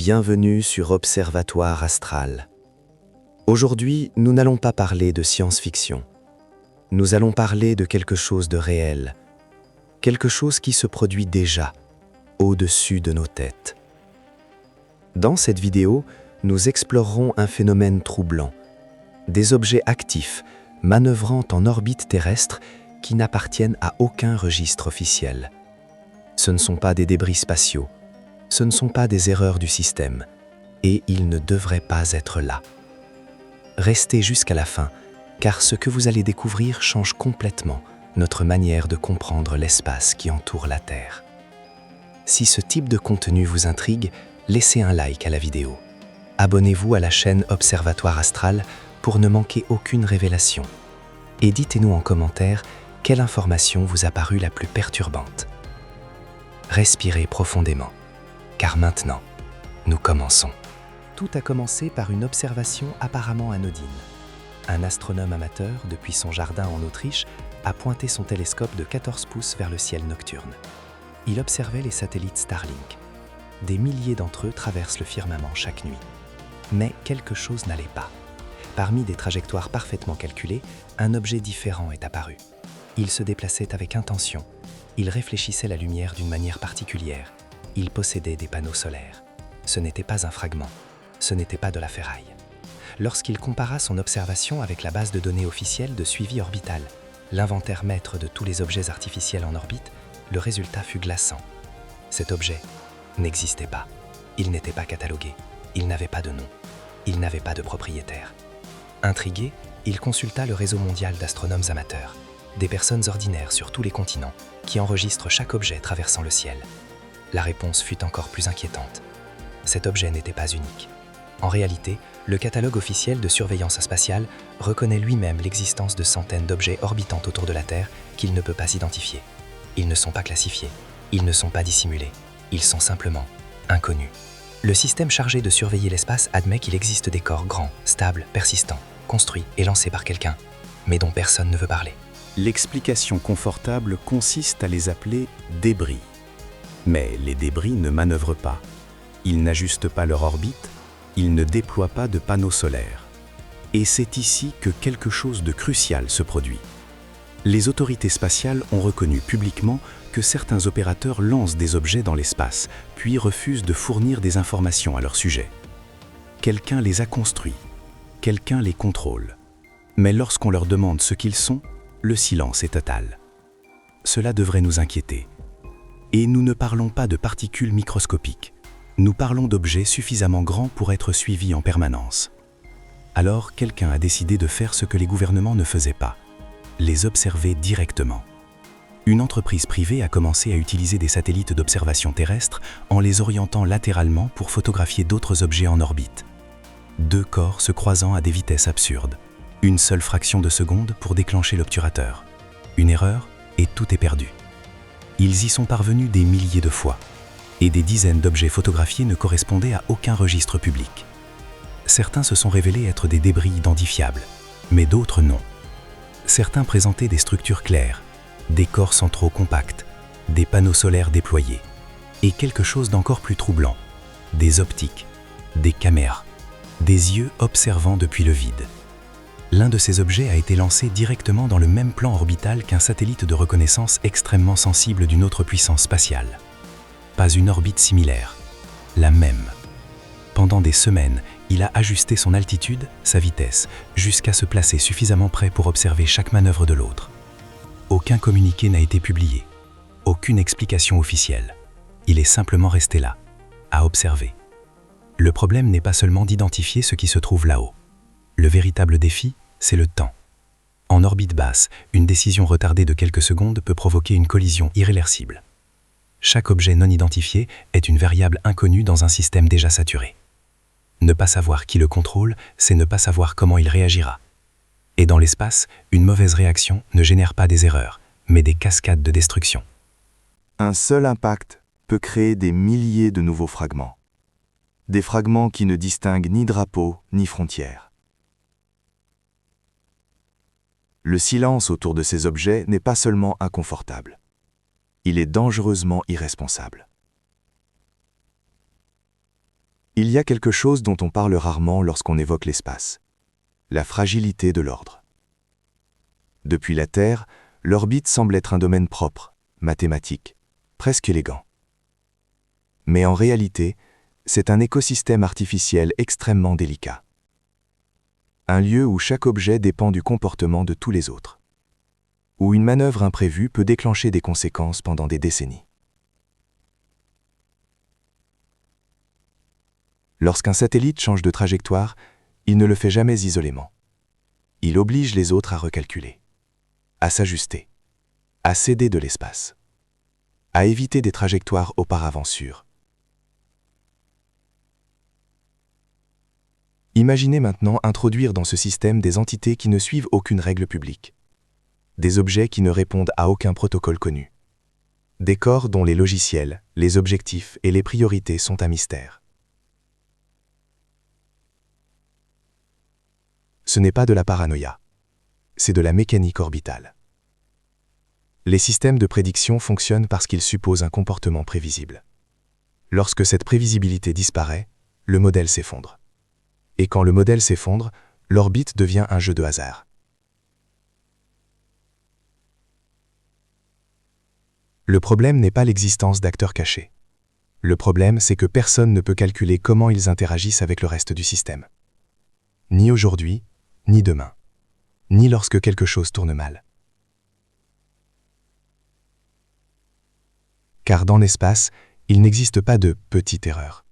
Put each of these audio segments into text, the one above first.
Bienvenue sur Observatoire Astral. Aujourd'hui, nous n'allons pas parler de science-fiction. Nous allons parler de quelque chose de réel, quelque chose qui se produit déjà, au-dessus de nos têtes. Dans cette vidéo, nous explorerons un phénomène troublant, des objets actifs manœuvrant en orbite terrestre qui n'appartiennent à aucun registre officiel. Ce ne sont pas des débris spatiaux, ce ne sont pas des erreurs du système, et ils ne devraient pas être là. Restez jusqu'à la fin, car ce que vous allez découvrir change complètement notre manière de comprendre l'espace qui entoure la Terre. Si ce type de contenu vous intrigue, laissez un like à la vidéo. Abonnez-vous à la chaîne Observatoire Astral pour ne manquer aucune révélation. Et dites-nous en commentaire quelle information vous a paru la plus perturbante. Respirez profondément, car maintenant, nous commençons. Tout a commencé par une observation apparemment anodine. Un astronome amateur, depuis son jardin en Autriche, a pointé son télescope de 14 pouces vers le ciel nocturne. Il observait les satellites Starlink. Des milliers d'entre eux traversent le firmament chaque nuit. Mais quelque chose n'allait pas. Parmi des trajectoires parfaitement calculées, un objet différent est apparu. Il se déplaçait avec intention. Il réfléchissait la lumière d'une manière particulière. Il possédait des panneaux solaires. Ce n'était pas un fragment. Ce n'était pas de la ferraille. Lorsqu'il compara son observation avec la base de données officielle de suivi orbital, l'inventaire maître de tous les objets artificiels en orbite, le résultat fut glaçant. Cet objet n'existait pas. Il n'était pas catalogué. Il n'avait pas de nom. Il n'avait pas de propriétaire. Intrigué, il consulta le réseau mondial d'astronomes amateurs, des personnes ordinaires sur tous les continents qui enregistrent chaque objet traversant le ciel. La réponse fut encore plus inquiétante. Cet objet n'était pas unique. En réalité, le catalogue officiel de surveillance spatiale reconnaît lui-même l'existence de centaines d'objets orbitant autour de la Terre qu'il ne peut pas identifier. Ils ne sont pas classifiés, ils ne sont pas dissimulés, ils sont simplement inconnus. Le système chargé de surveiller l'espace admet qu'il existe des corps grands, stables, persistants, construits et lancés par quelqu'un, mais dont personne ne veut parler. L'explication confortable consiste à les appeler débris. Mais les débris ne manœuvrent pas. Ils n'ajustent pas leur orbite, ils ne déploient pas de panneaux solaires. Et c'est ici que quelque chose de crucial se produit. Les autorités spatiales ont reconnu publiquement que certains opérateurs lancent des objets dans l'espace, puis refusent de fournir des informations à leur sujet. Quelqu'un les a construits, quelqu'un les contrôle. Mais lorsqu'on leur demande ce qu'ils sont, le silence est total. Cela devrait nous inquiéter. Et nous ne parlons pas de particules microscopiques. Nous parlons d'objets suffisamment grands pour être suivis en permanence. Alors, quelqu'un a décidé de faire ce que les gouvernements ne faisaient pas, les observer directement. Une entreprise privée a commencé à utiliser des satellites d'observation terrestre en les orientant latéralement pour photographier d'autres objets en orbite. Deux corps se croisant à des vitesses absurdes. Une seule fraction de seconde pour déclencher l'obturateur. Une erreur et tout est perdu. Ils y sont parvenus des milliers de fois. Et des dizaines d'objets photographiés ne correspondaient à aucun registre public. Certains se sont révélés être des débris identifiables, mais d'autres non. Certains présentaient des structures claires, des corps centraux compacts, des panneaux solaires déployés, et quelque chose d'encore plus troublant, des optiques, des caméras, des yeux observant depuis le vide. L'un de ces objets a été lancé directement dans le même plan orbital qu'un satellite de reconnaissance extrêmement sensible d'une autre puissance spatiale. Pas une orbite similaire, la même. Pendant des semaines, il a ajusté son altitude, sa vitesse, jusqu'à se placer suffisamment près pour observer chaque manœuvre de l'autre. Aucun communiqué n'a été publié, aucune explication officielle. Il est simplement resté là, à observer. Le problème n'est pas seulement d'identifier ce qui se trouve là-haut. Le véritable défi, c'est le temps. En orbite basse, une décision retardée de quelques secondes peut provoquer une collision irréversible. Chaque objet non identifié est une variable inconnue dans un système déjà saturé. Ne pas savoir qui le contrôle, c'est ne pas savoir comment il réagira. Et dans l'espace, une mauvaise réaction ne génère pas des erreurs, mais des cascades de destruction. Un seul impact peut créer des milliers de nouveaux fragments. Des fragments qui ne distinguent ni drapeau ni frontières. Le silence autour de ces objets n'est pas seulement inconfortable. Il est dangereusement irresponsable. Il y a quelque chose dont on parle rarement lorsqu'on évoque l'espace. La fragilité de l'ordre. Depuis la Terre, l'orbite semble être un domaine propre, mathématique, presque élégant. Mais en réalité, c'est un écosystème artificiel extrêmement délicat. Un lieu où chaque objet dépend du comportement de tous les autres. Où une manœuvre imprévue peut déclencher des conséquences pendant des décennies. Lorsqu'un satellite change de trajectoire, il ne le fait jamais isolément. Il oblige les autres à recalculer, à s'ajuster, à céder de l'espace, à éviter des trajectoires auparavant sûres. Imaginez maintenant introduire dans ce système des entités qui ne suivent aucune règle publique, des objets qui ne répondent à aucun protocole connu, des corps dont les logiciels, les objectifs et les priorités sont un mystère. Ce n'est pas de la paranoïa, c'est de la mécanique orbitale. Les systèmes de prédiction fonctionnent parce qu'ils supposent un comportement prévisible. Lorsque cette prévisibilité disparaît, le modèle s'effondre. Et quand le modèle s'effondre, l'orbite devient un jeu de hasard. Le problème n'est pas l'existence d'acteurs cachés. Le problème, c'est que personne ne peut calculer comment ils interagissent avec le reste du système. Ni aujourd'hui, ni demain, ni lorsque quelque chose tourne mal. Car dans l'espace, il n'existe pas de petite erreur.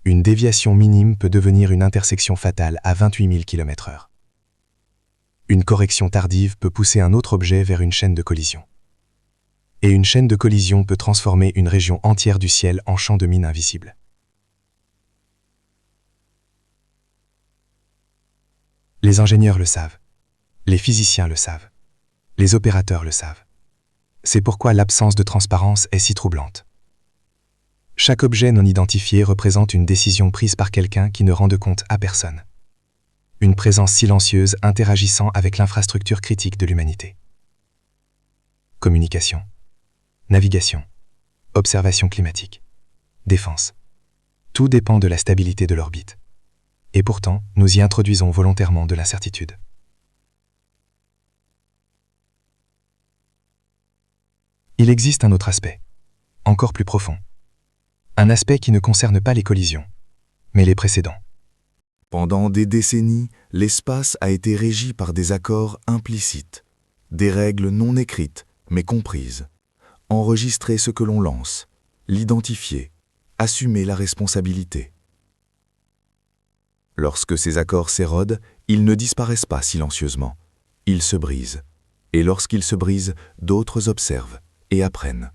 Une déviation minime peut devenir une intersection fatale à 28 000 km/h. Une correction tardive peut pousser un autre objet vers une chaîne de collision. Et une chaîne de collision peut transformer une région entière du ciel en champ de mine invisible. Les ingénieurs le savent, les physiciens le savent, les opérateurs le savent. C'est pourquoi l'absence de transparence est si troublante. Chaque objet non identifié représente une décision prise par quelqu'un qui ne rend de compte à personne. Une présence silencieuse interagissant avec l'infrastructure critique de l'humanité. Communication, navigation, observation climatique, défense. Tout dépend de la stabilité de l'orbite. Et pourtant, nous y introduisons volontairement de l'incertitude. Il existe un autre aspect, encore plus profond. Un aspect qui ne concerne pas les collisions, mais les précédents. Pendant des décennies, l'espace a été régi par des accords implicites, des règles non écrites, mais comprises. Enregistrer ce que l'on lance, l'identifier, assumer la responsabilité. Lorsque ces accords s'érodent, ils ne disparaissent pas silencieusement, ils se brisent. Et lorsqu'ils se brisent, d'autres observent et apprennent.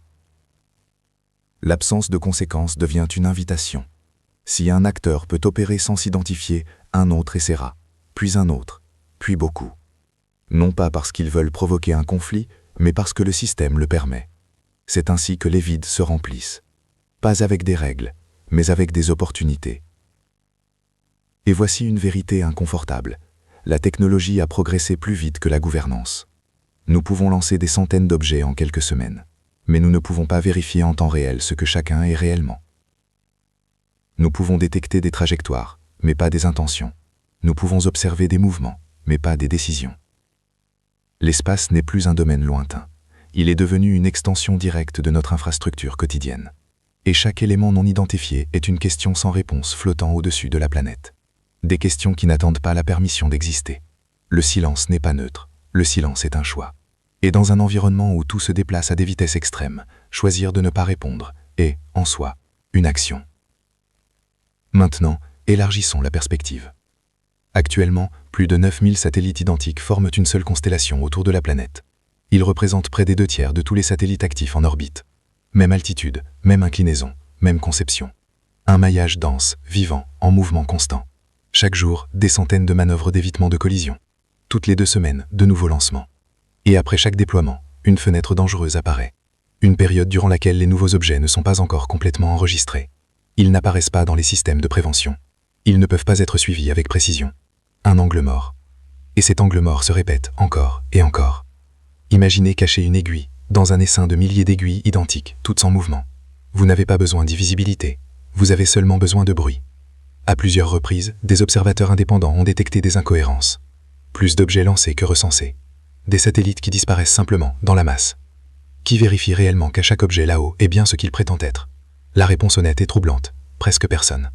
L'absence de conséquences devient une invitation. Si un acteur peut opérer sans s'identifier, un autre essaiera, puis un autre, puis beaucoup. Non pas parce qu'ils veulent provoquer un conflit, mais parce que le système le permet. C'est ainsi que les vides se remplissent. Pas avec des règles, mais avec des opportunités. Et voici une vérité inconfortable. La technologie a progressé plus vite que la gouvernance. Nous pouvons lancer des centaines d'objets en quelques semaines. Mais nous ne pouvons pas vérifier en temps réel ce que chacun est réellement. Nous pouvons détecter des trajectoires, mais pas des intentions. Nous pouvons observer des mouvements, mais pas des décisions. L'espace n'est plus un domaine lointain. Il est devenu une extension directe de notre infrastructure quotidienne. Et chaque élément non identifié est une question sans réponse flottant au-dessus de la planète. Des questions qui n'attendent pas la permission d'exister. Le silence n'est pas neutre, le silence est un choix. Et dans un environnement où tout se déplace à des vitesses extrêmes, choisir de ne pas répondre est, en soi, une action. Maintenant, élargissons la perspective. Actuellement, plus de 9000 satellites identiques forment une seule constellation autour de la planète. Ils représentent près des 2/3 de tous les satellites actifs en orbite. Même altitude, même inclinaison, même conception. Un maillage dense, vivant, en mouvement constant. Chaque jour, des centaines de manœuvres d'évitement de collision. Toutes les 2 semaines, de nouveaux lancements. Et après chaque déploiement, une fenêtre dangereuse apparaît. Une période durant laquelle les nouveaux objets ne sont pas encore complètement enregistrés. Ils n'apparaissent pas dans les systèmes de prévention. Ils ne peuvent pas être suivis avec précision. Un angle mort. Et cet angle mort se répète encore et encore. Imaginez cacher une aiguille dans un essaim de milliers d'aiguilles identiques, toutes en mouvement. Vous n'avez pas besoin d'ivisibilité. Vous avez seulement besoin de bruit, À plusieurs reprises, des observateurs indépendants ont détecté des incohérences. Plus d'objets lancés que recensés. Des satellites qui disparaissent simplement, dans la masse. Qui vérifie réellement qu'à chaque objet là-haut est bien ce qu'il prétend être? La réponse honnête est troublante. Presque personne.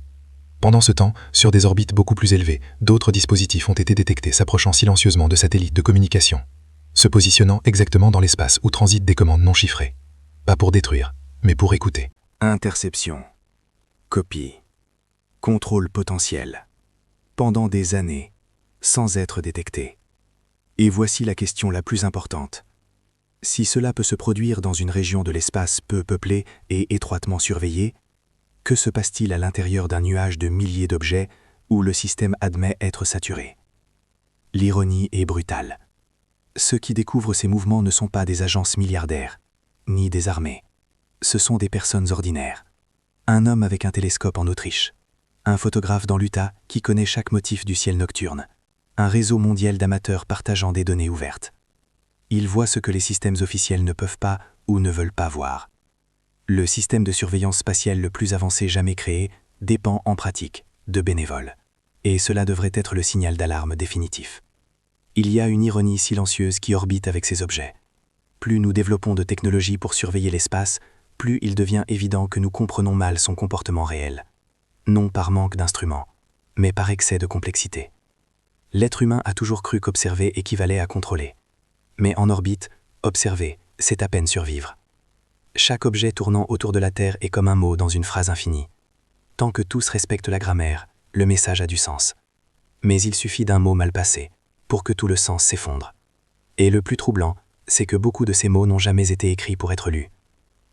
Pendant ce temps, sur des orbites beaucoup plus élevées, d'autres dispositifs ont été détectés s'approchant silencieusement de satellites de communication, se positionnant exactement dans l'espace où transitent des commandes non chiffrées. Pas pour détruire, mais pour écouter. Interception, copie, contrôle potentiel, pendant des années, sans être détecté. Et voici la question la plus importante. Si cela peut se produire dans une région de l'espace peu peuplée et étroitement surveillée, que se passe-t-il à l'intérieur d'un nuage de milliers d'objets où le système admet être saturé? L'ironie est brutale. Ceux qui découvrent ces mouvements ne sont pas des agences milliardaires, ni des armées. Ce sont des personnes ordinaires. Un homme avec un télescope en Autriche, un photographe dans l'Utah qui connaît chaque motif du ciel nocturne, un réseau mondial d'amateurs partageant des données ouvertes. Ils voient ce que les systèmes officiels ne peuvent pas ou ne veulent pas voir. Le système de surveillance spatiale le plus avancé jamais créé dépend en pratique de bénévoles. Et cela devrait être le signal d'alarme définitif. Il y a une ironie silencieuse qui orbite avec ces objets. Plus nous développons de technologies pour surveiller l'espace, plus il devient évident que nous comprenons mal son comportement réel. Non par manque d'instruments, mais par excès de complexité. L'être humain a toujours cru qu'observer équivalait à contrôler. Mais en orbite, observer, c'est à peine survivre. Chaque objet tournant autour de la Terre est comme un mot dans une phrase infinie. Tant que tous respectent la grammaire, le message a du sens. Mais il suffit d'un mot mal passé pour que tout le sens s'effondre. Et le plus troublant, c'est que beaucoup de ces mots n'ont jamais été écrits pour être lus.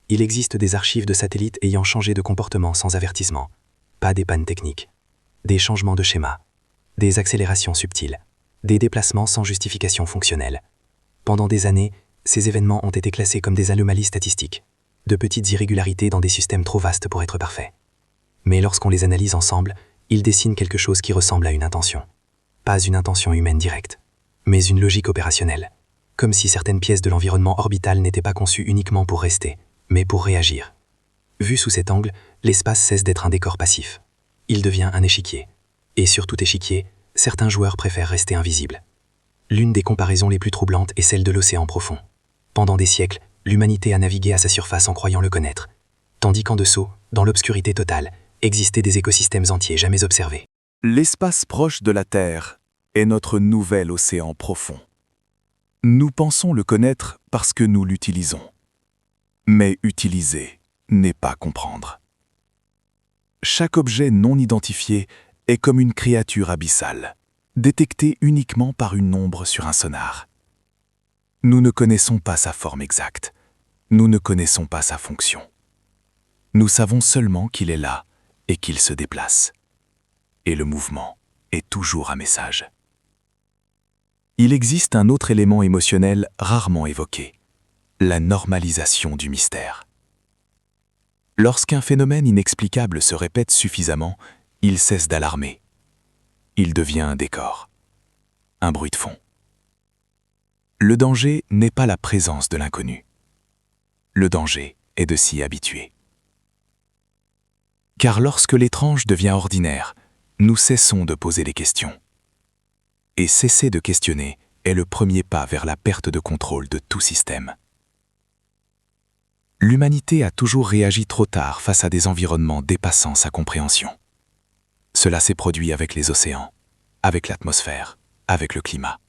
Il existe des archives de satellites ayant changé de comportement sans avertissement. Pas des pannes techniques. Des changements de schéma. Des accélérations subtiles. Des déplacements sans justification fonctionnelle. Pendant des années, ces événements ont été classés comme des anomalies statistiques. De petites irrégularités dans des systèmes trop vastes pour être parfaits. Mais lorsqu'on les analyse ensemble, ils dessinent quelque chose qui ressemble à une intention. Pas une intention humaine directe, mais une logique opérationnelle. Comme si certaines pièces de l'environnement orbital n'étaient pas conçues uniquement pour rester, mais pour réagir. Vu sous cet angle, l'espace cesse d'être un décor passif. Il devient un échiquier. Et sur tout échiquier, certains joueurs préfèrent rester invisibles. L'une des comparaisons les plus troublantes est celle de l'océan profond. Pendant des siècles, l'humanité a navigué à sa surface en croyant le connaître, tandis qu'en dessous, dans l'obscurité totale, existaient des écosystèmes entiers jamais observés. L'espace proche de la Terre est notre nouvel océan profond. Nous pensons le connaître parce que nous l'utilisons. Mais utiliser n'est pas comprendre. Chaque objet non identifié est comme une créature abyssale, détectée uniquement par une ombre sur un sonar. Nous ne connaissons pas sa forme exacte. Nous ne connaissons pas sa fonction. Nous savons seulement qu'il est là et qu'il se déplace. Et le mouvement est toujours un message. Il existe un autre élément émotionnel rarement évoqué, la normalisation du mystère. Lorsqu'un phénomène inexplicable se répète suffisamment, il cesse d'alarmer. Il devient un décor, un bruit de fond. Le danger n'est pas la présence de l'inconnu. Le danger est de s'y habituer. Car lorsque l'étrange devient ordinaire, nous cessons de poser des questions. Et cesser de questionner est le premier pas vers la perte de contrôle de tout système. L'humanité a toujours réagi trop tard face à des environnements dépassant sa compréhension. Cela s'est produit avec les océans, avec l'atmosphère, avec le climat.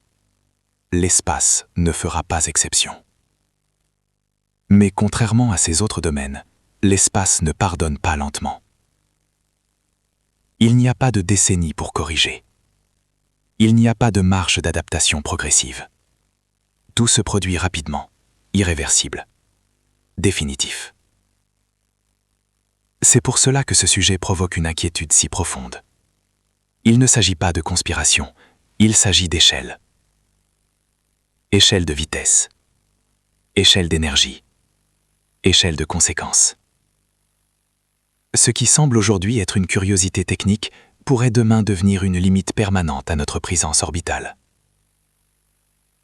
L'espace ne fera pas exception. Mais contrairement à ces autres domaines, l'espace ne pardonne pas lentement. Il n'y a pas de décennies pour corriger. Il n'y a pas de marge d'adaptation progressive. Tout se produit rapidement, irréversible, définitif. C'est pour cela que ce sujet provoque une inquiétude si profonde. Il ne s'agit pas de conspiration, il s'agit d'échelle. Échelle de vitesse, échelle d'énergie, échelle de conséquences. Ce qui semble aujourd'hui être une curiosité technique pourrait demain devenir une limite permanente à notre présence orbitale.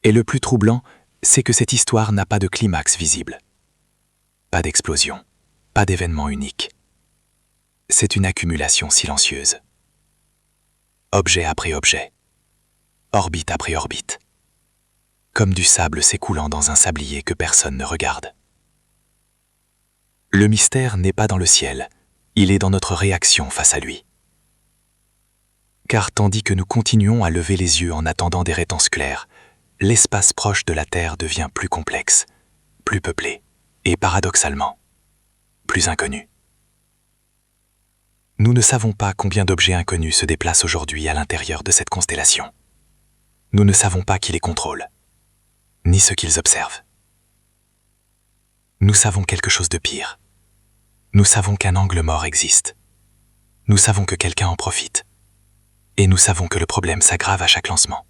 Et le plus troublant, c'est que cette histoire n'a pas de climax visible. Pas d'explosion, pas d'événement unique. C'est une accumulation silencieuse, objet après objet, orbite après orbite, comme du sable s'écoulant dans un sablier que personne ne regarde. Le mystère n'est pas dans le ciel, il est dans notre réaction face à lui. Car tandis que nous continuons à lever les yeux en attendant des réponses claires, l'espace proche de la Terre devient plus complexe, plus peuplé et paradoxalement, plus inconnu. Nous ne savons pas combien d'objets inconnus se déplacent aujourd'hui à l'intérieur de cette constellation. Nous ne savons pas qui les contrôle, ni ce qu'ils observent. Nous savons quelque chose de pire. Nous savons qu'un angle mort existe. Nous savons que quelqu'un en profite. Et nous savons que le problème s'aggrave à chaque lancement.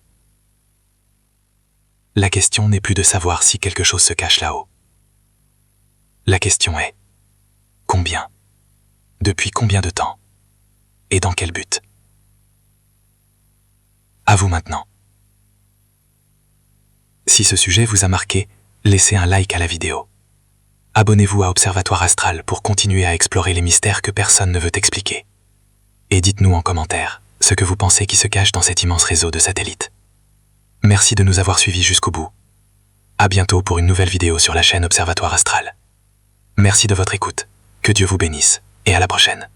La question n'est plus de savoir si quelque chose se cache là-haut. La question est, combien? Depuis combien de temps? Et dans quel but? À vous maintenant. Si ce sujet vous a marqué, laissez un like à la vidéo. Abonnez-vous à Observatoire Astral pour continuer à explorer les mystères que personne ne veut expliquer. Et dites-nous en commentaire ce que vous pensez qui se cache dans cet immense réseau de satellites. Merci de nous avoir suivis jusqu'au bout. À bientôt pour une nouvelle vidéo sur la chaîne Observatoire Astral. Merci de votre écoute, que Dieu vous bénisse, et à la prochaine.